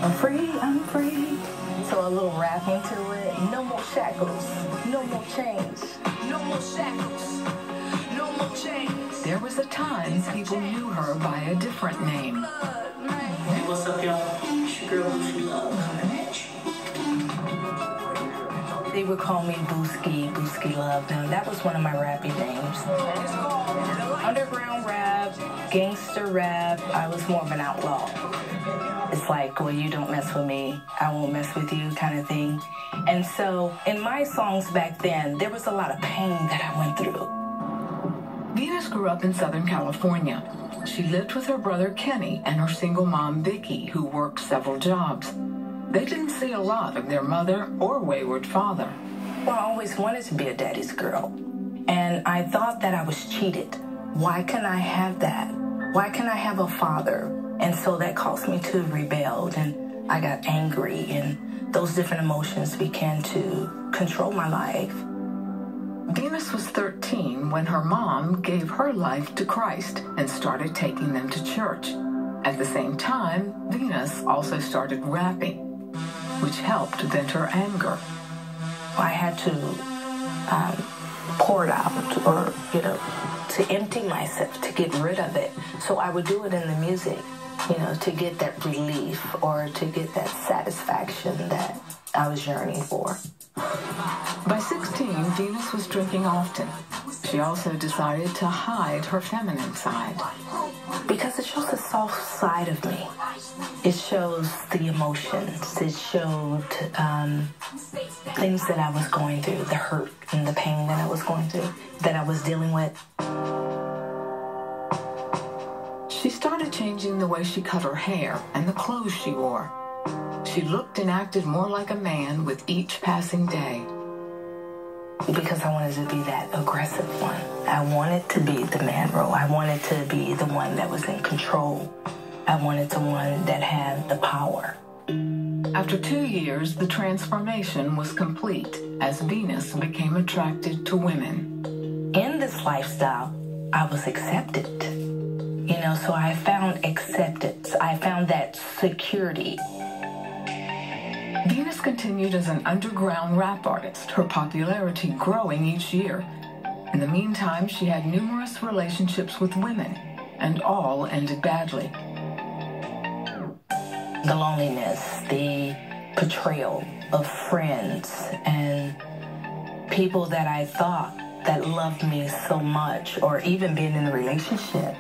I'm free, I'm free. So a little rapping to it. No more shackles, no more chains. No more shackles, no more chains. There was a time people knew her by a different name. Hey, what's up, y'all? It's your girl, Booski Love, coming at you. They would call me Booski Love. Now, that was one of my rapping names. Underground rap, gangster rap, I was more of an outlaw. It's like, well, you don't mess with me, I won't mess with you kind of thing. And so in my songs back then, there was a lot of pain that I went through. Venus grew up in Southern California. She lived with her brother Kenny and her single mom Vicky, who worked several jobs. They didn't see a lot of their mother or wayward father. Well, I always wanted to be a daddy's girl. And I thought that I was cheated. Why can't I have that? Why can't I have a father? And so that caused me to rebel, and I got angry, and those different emotions began to control my life. Venus was 13 when her mom gave her life to Christ and started taking them to church. At the same time, Venus also started rapping, which helped vent her anger. I had to pour it out, or, to empty myself, to get rid of it. So I would do it in the music, to get that relief or to get that satisfaction that I was yearning for. By 16, Venus was drinking often. She also decided to hide her feminine side. Because it shows the soft side of me. It shows the emotions. It showed things that I was going through, the hurt and the pain that I was going through, that I was dealing with. She started changing the way she cut her hair and the clothes she wore. She looked and acted more like a man with each passing day. Because I wanted to be that aggressive one. I wanted to be the man role. I wanted to be the one that was in control. I wanted the one that had the power. After 2 years, the transformation was complete as Venus became attracted to women. In this lifestyle, I was accepted. So I found acceptance. I found that security. Venus continued as an underground rap artist, her popularity growing each year. In the meantime, she had numerous relationships with women, and all ended badly. The loneliness, the betrayal of friends, and people that I thought that loved me so much, or even being in a relationship.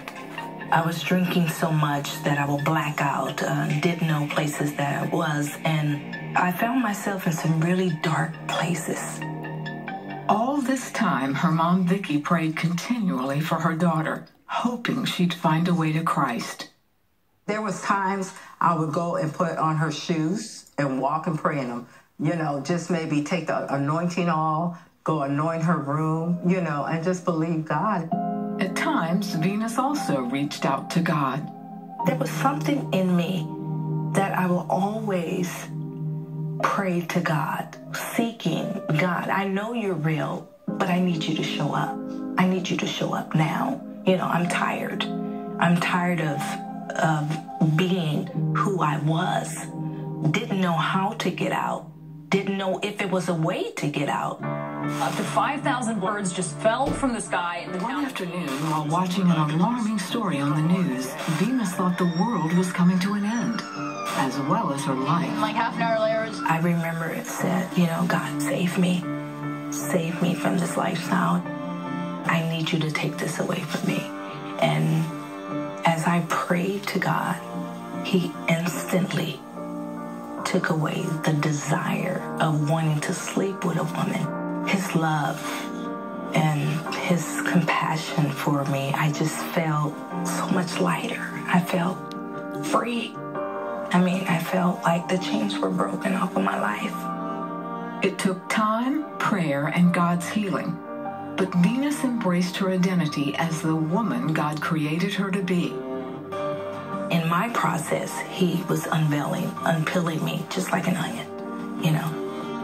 I was drinking so much that I would black out, didn't know places that I was, and I found myself in some really dark places. All this time, her mom Vicky prayed continually for her daughter, hoping she'd find a way to Christ. There was times I would go and put on her shoes and walk and pray in them. Just maybe take the anointing oil, go anoint her room, and just believe God. At times, Venus also reached out to God. There was something in me that I will always pray to God, seeking God. I know you're real, but I need you to show up. I need you to show up now. I'm tired. I'm tired of being who I was. Didn't know how to get out. Didn't know if it was a way to get out. Up to 5,000 birds just fell from the sky in the One afternoon, while watching an alarming story on the news, Venus thought the world was coming to an end, as well as her life. Like half an hour later, I remember it said, God, save me. Save me from this lifestyle. I need you to take this away from me. And as I prayed to God, He instantly took away the desire of wanting to sleep with a woman. His love and His compassion for me, I just felt so much lighter. I felt free. I felt like the chains were broken off of my life. It took time, prayer, and God's healing. But Venus embraced her identity as the woman God created her to be. In my process, He was unpeeling me just like an onion.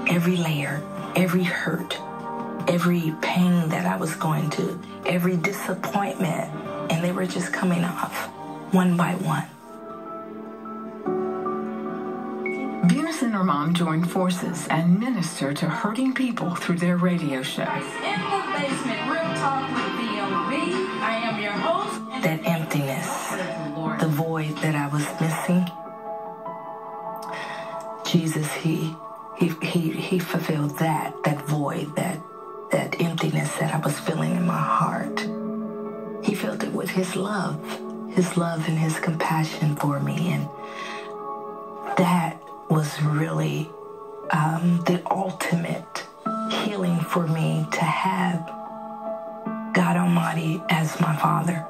Every layer, every hurt, every pain that I was going to, every disappointment, and they were just coming off one by one. Venus and her mom joined forces and ministered to hurting people through their radio show. In the basement, Real Talk with VOB. I am your host. That emptiness, the void that I was missing, Jesus, he fulfilled that void, that emptiness that I was feeling in my heart. He filled it with his love and his compassion for me. And that was really the ultimate healing for me, to have God Almighty as my Father.